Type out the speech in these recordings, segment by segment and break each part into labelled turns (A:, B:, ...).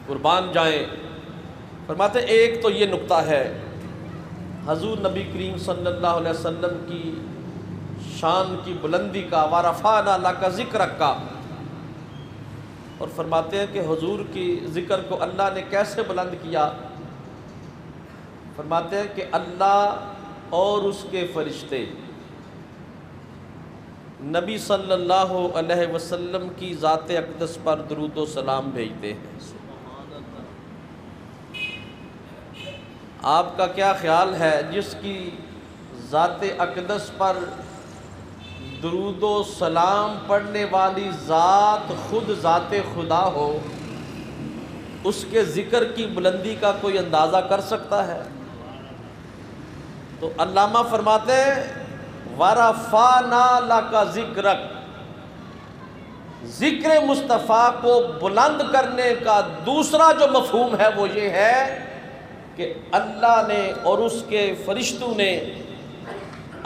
A: قربان جائیں۔ فرماتے ایک تو یہ نقطہ ہے، حضور نبی کریم صلی اللہ علیہ وسلم کی شان کی بلندی کا، وَرَفَعْنَا لَكَ ذِكْرَكَ کا، اور فرماتے ہیں کہ حضور کی ذکر کو اللہ نے کیسے بلند کیا؟ فرماتے ہیں کہ اللہ اور اس کے فرشتے نبی صلی اللہ علیہ وسلم کی ذات اقدس پر درود و سلام بھیجتے ہیں۔ آپ کا کیا خیال ہے جس کی ذات اقدس پر درود و سلام پڑھنے والی ذات خود ذات خدا ہو، اس کے ذکر کی بلندی کا کوئی اندازہ کر سکتا ہے؟ تو علامہ فرماتے ہیں وَرَفَعْنَا لَكَ ذِكْرَكَ، ذکر مصطفیٰ کو بلند کرنے کا دوسرا جو مفہوم ہے وہ یہ ہے کہ اللہ نے اور اس کے فرشتوں نے،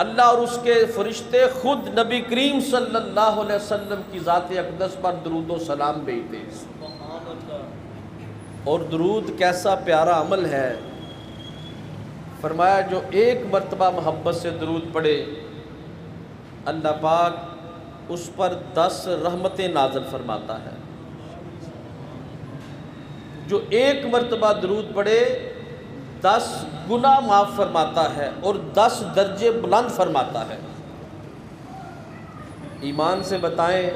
A: اللہ اور اس کے فرشتے خود نبی کریم صلی اللہ علیہ وسلم کی ذات اقدس پر درود و سلام بھیجتے ہیں۔ اور درود کیسا پیارا عمل ہے، فرمایا جو ایک مرتبہ محبت سے درود پڑھے اللہ پاک اس پر 10 رحمتیں نازل فرماتا ہے۔ جو ایک مرتبہ درود پڑھے 10 گناہ معاف فرماتا ہے اور 10 درجے بلند فرماتا ہے۔ ایمان سے بتائیں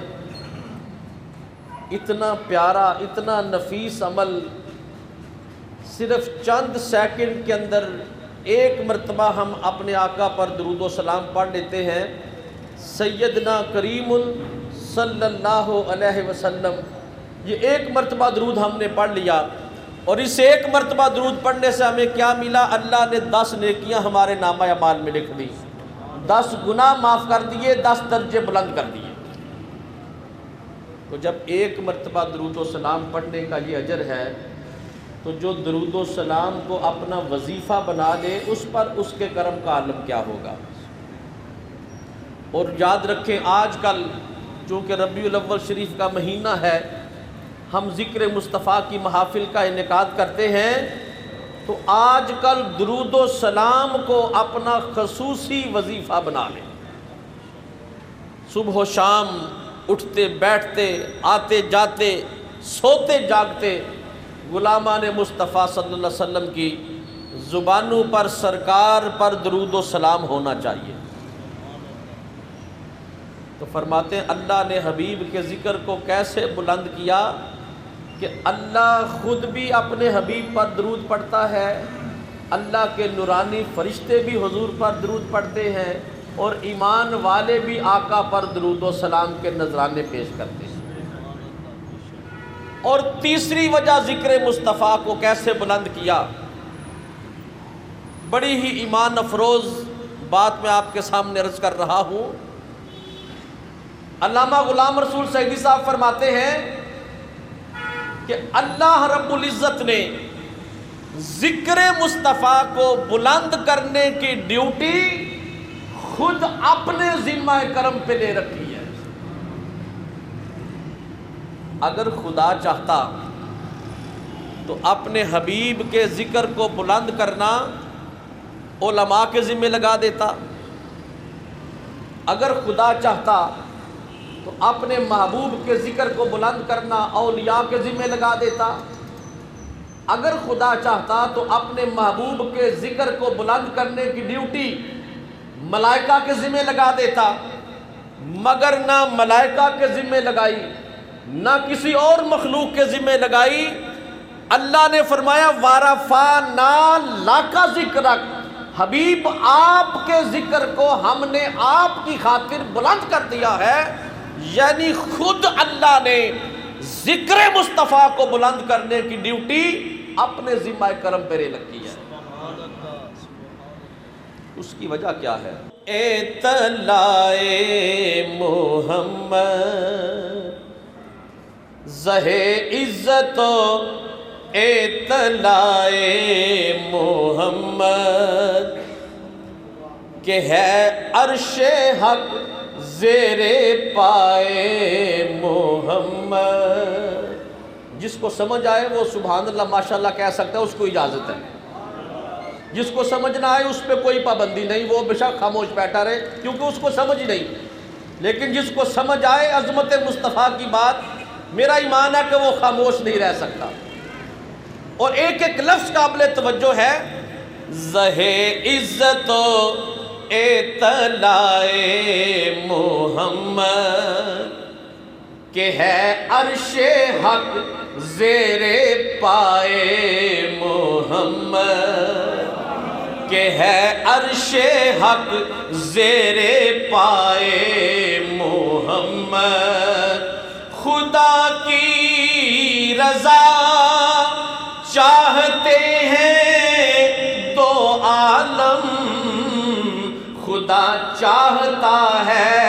A: اتنا پیارا، اتنا نفیس عمل صرف چند سیکنڈ کے اندر ایک مرتبہ ہم اپنے آقا پر درود و سلام پڑھ لیتے ہیں۔ سیدنا کریم صلی اللہ علیہ وسلم، یہ ایک مرتبہ درود ہم نے پڑھ لیا، اور اس ایک مرتبہ درود پڑھنے سے ہمیں کیا ملا؟ اللہ نے 10 نیکیاں ہمارے نامہ اعمال میں لکھ دی، 10 گناہ معاف کر دیے، 10 درجے بلند کر دیے۔ تو جب ایک مرتبہ درود و سلام پڑھنے کا یہ اجر ہے، تو جو درود و سلام کو اپنا وظیفہ بنا لے اس پر اس کے کرم کا عالم کیا ہوگا۔ اور یاد رکھیں آج کل چونکہ ربیع الاول شریف کا مہینہ ہے، ہم ذکر مصطفیٰ کی محافل کا انعقاد کرتے ہیں، تو آج کل درود و سلام کو اپنا خصوصی وظیفہ بنا لیں۔ صبح و شام اٹھتے بیٹھتے، آتے جاتے، سوتے جاگتے غلامان مصطفیٰ صلی اللہ علیہ وسلم کی زبانوں پر سرکار پر درود و سلام ہونا چاہیے۔ تو فرماتے ہیں اللہ نے حبیب کے ذکر کو کیسے بلند کیا کہ اللہ خود بھی اپنے حبیب پر درود پڑھتا ہے، اللہ کے نورانی فرشتے بھی حضور پر درود پڑھتے ہیں، اور ایمان والے بھی آقا پر درود و سلام کے نذرانے پیش کرتے ہیں۔ اور تیسری وجہ ذکر مصطفیٰ کو کیسے بلند کیا، بڑی ہی ایمان افروز بات میں آپ کے سامنے عرض کر رہا ہوں۔ علامہ غلام رسول سعیدی صاحب فرماتے ہیں کہ اللہ رب العزت نے ذکر مصطفیٰ کو بلند کرنے کی ڈیوٹی خود اپنے ذمہ کرم پہ لے رکھی ہے۔ اگر خدا چاہتا تو اپنے حبیب کے ذکر کو بلند کرنا علماء کے ذمہ لگا دیتا، اگر خدا چاہتا تو اپنے محبوب کے ذکر کو بلند کرنا اولیاء کے ذمہ لگا دیتا، اگر خدا چاہتا تو اپنے محبوب کے ذکر کو بلند کرنے کی ڈیوٹی ملائکہ کے ذمہ لگا دیتا، مگر نہ ملائکہ کے ذمہ لگائی، نہ کسی اور مخلوق کے ذمہ لگائی۔ اللہ نے فرمایا وَرَفَعْنَا لَكَ ذِكْرَكَ، حبیب آپ کے ذکر کو ہم نے آپ کی خاطر بلند کر دیا ہے، یعنی خود اللہ نے ذکر مصطفیٰ کو بلند کرنے کی ڈیوٹی اپنے ذمہ کرم پر رکھی ہے۔ اس کی وجہ کیا ہے؟ اطلاع محمد زہ عزت و اطلاع محمد کہ ہے عرش حق زیر پائے محمد، جس کو سمجھ آئے وہ سبحان اللہ ماشاءاللہ کہہ سکتا ہے، اس کو اجازت ہے۔ جس کو سمجھ نہ آئے اس پہ کوئی پابندی نہیں، وہ بے شک خاموش بیٹھا رہے، کیونکہ اس کو سمجھ ہی نہیں۔ لیکن جس کو سمجھ آئے عظمت مصطفیٰ کی بات، میرا ایمان ہے کہ وہ خاموش نہیں رہ سکتا۔ اور ایک ایک لفظ قابل توجہ ہے، زہِ عزت و اطلاع محمد کہ ہے عرش حق زیر پائے محمد، کہ ہے عرش حق زیر پائے محمد، خدا کی رضا چاہتے ہیں دو عالم، خدا چاہتا ہے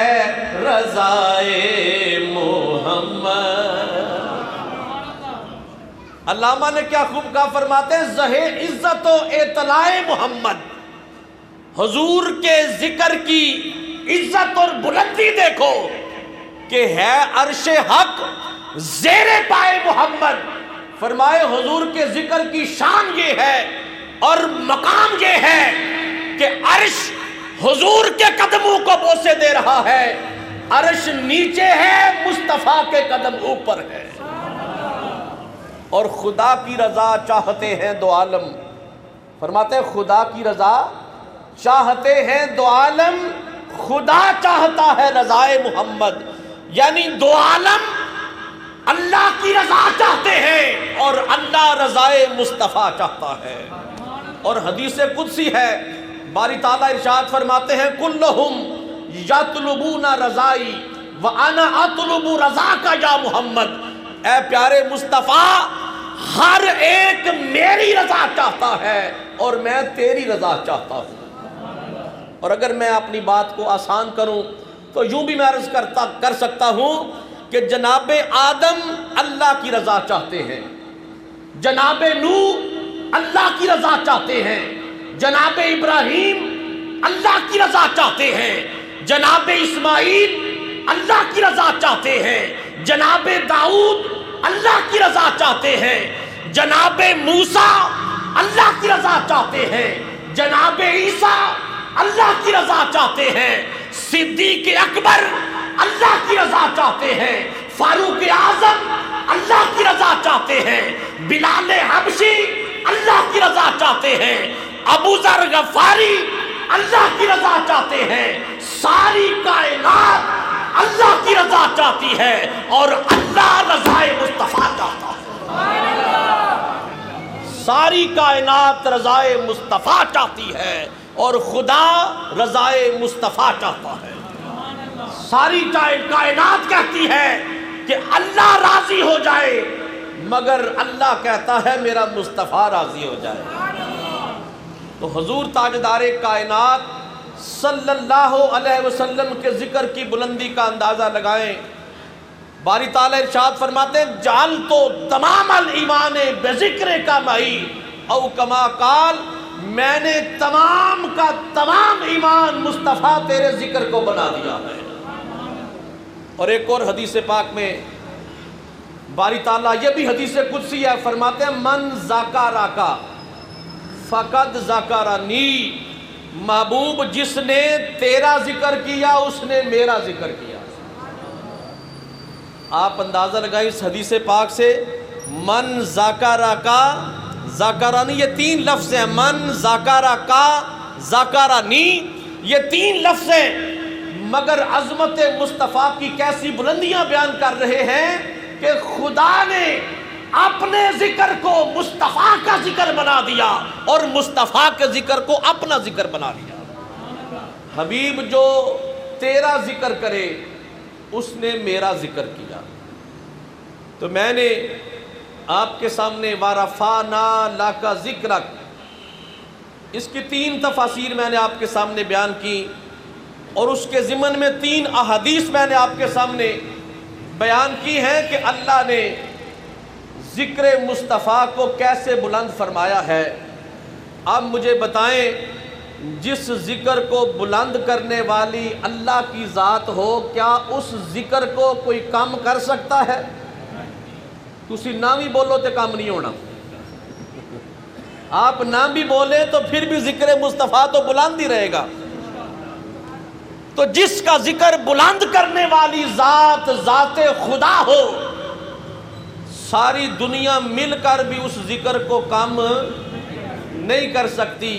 A: رضائے محمد۔ علامہ نے کیا خوب کہا، فرماتے ہیں زہِ عزت و اطلاع محمد، حضور کے ذکر کی عزت اور بلندی دیکھو کہ ہے عرش حق زیر پائے محمد۔ فرمائے حضور کے ذکر کی شان یہ ہے اور مقام یہ ہے کہ عرش حضور کے قدموں کو بوسے دے رہا ہے، عرش نیچے ہے، مصطفیٰ کے قدم اوپر ہے۔ اور خدا کی رضا چاہتے ہیں دو عالم، فرماتے ہیں خدا کی رضا چاہتے ہیں دو عالم، خدا چاہتا ہے رضائے محمد، یعنی دو عالم اللہ کی رضا چاہتے ہیں اور اللہ رضائے مصطفیٰ چاہتا ہے۔ اور حدیث قدسی ہے، باری تعالیٰ ارشاد فرماتے ہیں کلہم یطلبون رضائی وانا اطلب رضاک یا محمد، اے پیارے مصطفیٰ ہر ایک میری رضا چاہتا ہے اور میں تیری رضا چاہتا ہوں۔ اور اگر میں اپنی بات کو آسان کروں تو یوں بھی میں عرض کر سکتا ہوں کہ جناب آدم اللہ کی رضا چاہتے ہیں، جناب نوح اللہ کی رضا چاہتے ہیں، جناب ابراہیم اللہ کی رضا چاہتے ہیں، جناب اسماعیل اللہ کی رضا چاہتے ہیں، جناب داؤد اللہ کی رضا چاہتے ہیں، جناب موسیٰ اللہ کی رضا چاہتے ہیں، جناب عیسیٰ اللہ کی رضا چاہتے ہیں، صدیق اکبر اللہ کی رضا چاہتے ہیں، فاروق اعظم اللہ کی رضا چاہتے ہیں، بلال حبشی اللہ کی رضا چاہتے ہیں، ابو ذر غفاری اللہ کی رضا چاہتے ہیں، ساری کائنات اللہ کی رضا چاہتی ہے اور اللہ رضائے مصطفیٰ چاہتا ہے۔ ساری کائنات رضائے مصطفیٰ چاہتی ہے اور خدا رضائے مصطفیٰ چاہتا ہے۔ ساری کائنات کہتی ہے کہ اللہ راضی ہو جائے، مگر اللہ کہتا ہے میرا مصطفیٰ راضی ہو جائے۔ تو حضور تاجدار کائنات صلی اللہ علیہ وسلم کے ذکر کی بلندی کا اندازہ لگائیں۔ باری تعالیٰ ارشاد فرماتے ہیں جعلتو تمام الایمان بذکر کا معی، او کما قال میں نے تمام کا تمام ایمان مصطفیٰ تیرے ذکر کو بنا دیا ہے۔ اور ایک اور حدیث پاک میں باری تعالیٰ یہ بھی حدیث قدسی ہے، فرماتے ہیں من ذاکرک فقد ذکرنی، محبوب جس نے تیرا ذکر کیا اس نے میرا ذکر کیا۔ آپ اندازہ لگائیں اس حدیث پاک سے، من ذاکرک ذاکرنی، یہ تین لفظ ہیں، من ذاکرک ذاکرنی، یہ تین لفظ ہیں، مگر عظمت مصطفیٰ کی کیسی بلندیاں بیان کر رہے ہیں کہ خدا نے اپنے ذکر کو مصطفیٰ کا ذکر بنا دیا اور مصطفیٰ کے ذکر کو اپنا ذکر بنا لیا۔ حبیب جو تیرا ذکر کرے اس نے میرا ذکر کیا۔ تو میں نے آپ کے سامنے وَرَفَعْنَا لَكَ ذِكْرَكَ، اس کی تین تفاسیر میں نے آپ کے سامنے بیان کی اور اس کے ضمن میں تین احادیث میں نے آپ کے سامنے بیان کی ہیں کہ اللہ نے ذکر مصطفیٰ کو کیسے بلند فرمایا ہے۔ اب مجھے بتائیں جس ذکر کو بلند کرنے والی اللہ کی ذات ہو، کیا اس ذکر کو کوئی کم کر سکتا ہے؟ تسی نہ بھی بولو تے کام نہیں ہونا، آپ نہ بھی بولے تو پھر بھی ذکر مصطفیٰ تو بلند ہی رہے گا۔ تو جس کا ذکر بلند کرنے والی ذات ذات خدا ہو، ساری دنیا مل کر بھی اس ذکر کو کم نہیں کر سکتی۔